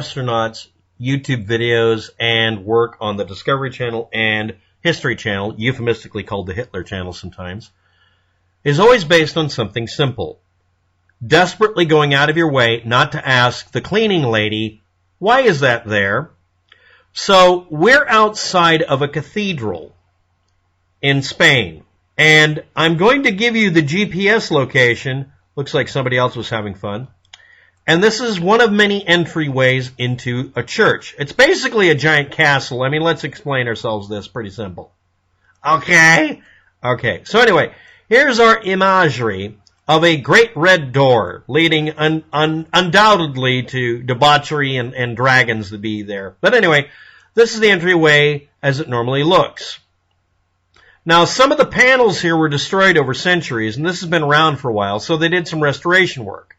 astronauts' YouTube videos and work on the Discovery Channel and History Channel, euphemistically called the Hitler Channel sometimes, is always based on something simple. Desperately going out of your way not to ask the cleaning lady, why is that there? So we're outside of a cathedral in Spain, and I'm going to give you the GPS location. Looks like somebody else was having fun. And this is one of many entryways into a church. It's basically a giant castle. I mean, let's explain ourselves this. Pretty simple. Okay? Okay. So anyway, here's our imagery of a great red door leading undoubtedly to debauchery and dragons to be there. But anyway, this is the entryway as it normally looks. Now, some of the panels here were destroyed over centuries, and this has been around for a while, so they did some restoration work.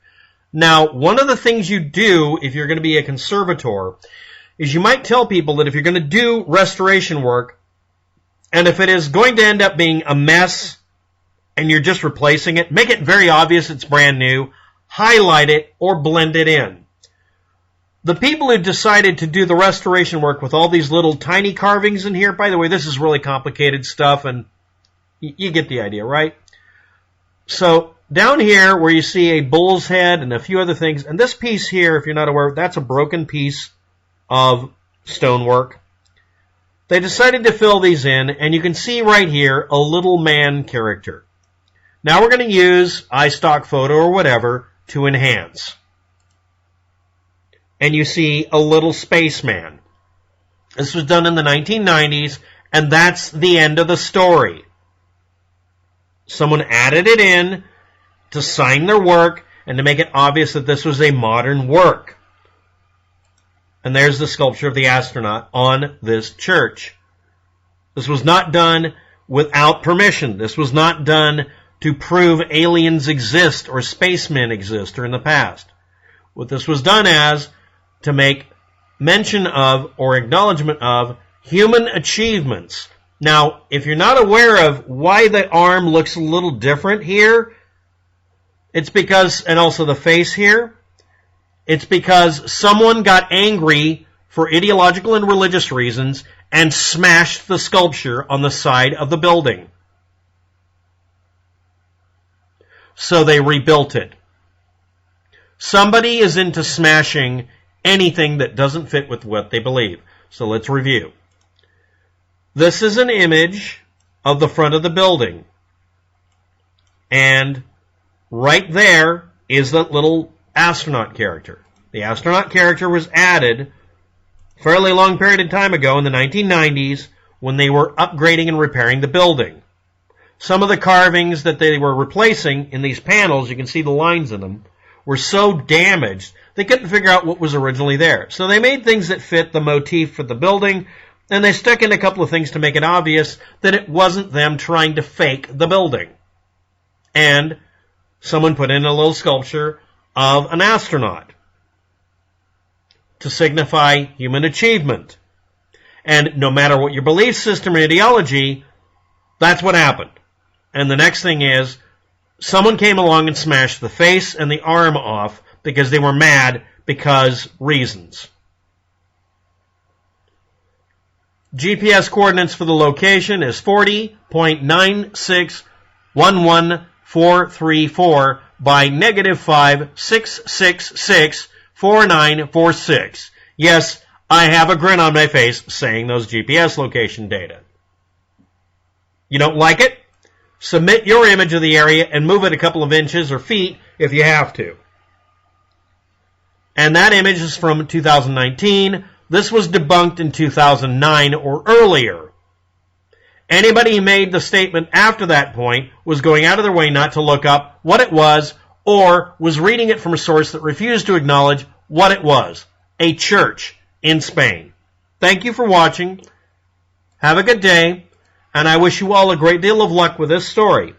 Now, one of the things you do if you're going to be a conservator is you might tell people that if you're going to do restoration work, and if it is going to end up being a mess and you're just replacing it, make it very obvious it's brand new, highlight it, or blend it in. The people who decided to do the restoration work with all these little tiny carvings in here, by the way, this is really complicated stuff, and you get the idea, right? So down here where you see a bull's head and a few other things, and this piece here, if you're not aware, that's a broken piece of stonework. They decided to fill these in, and you can see right here a little man character. Now we're going to use iStock photo or whatever to enhance. And you see a little spaceman. This was done in the 1990s, and that's the end of the story. Someone added it in to sign their work and to make it obvious that this was a modern work. And there's the sculpture of the astronaut on this church. This was not done without permission. This was not done to prove aliens exist or spacemen exist or in the past. What this was done as to make mention of or acknowledgement of human achievements. Now, if you're not aware of why the arm looks a little different here, it's because, and also the face here, it's because someone got angry for ideological and religious reasons and smashed the sculpture on the side of the building. So they rebuilt it. Somebody is into smashing anything that doesn't fit with what they believe. So let's review. This is an image of the front of the building. And right there is that little astronaut character. The astronaut character was added a fairly long period of time ago in the 1990s when they were upgrading and repairing the building. Some of the carvings that they were replacing in these panels, you can see the lines in them, were so damaged they couldn't figure out what was originally there. So they made things that fit the motif for the building, and they stuck in a couple of things to make it obvious that it wasn't them trying to fake the building. And someone put in a little sculpture of an astronaut to signify human achievement. And no matter what your belief system or ideology, that's what happened. And the next thing is, someone came along and smashed the face and the arm off because they were mad because reasons. GPS coordinates for the location is 40.9611434 by -5,666,4946. Yes, I have a grin on my face saying those GPS location data. You don't like it? Submit your image of the area and move it a couple of inches or feet if you have to. And that image is from 2019. This was debunked in 2009 or earlier. Anybody who made the statement after that point was going out of their way not to look up what it was or was reading it from a source that refused to acknowledge what it was. A church in Spain. Thank you for watching. Have a good day. And I wish you all a great deal of luck with this story.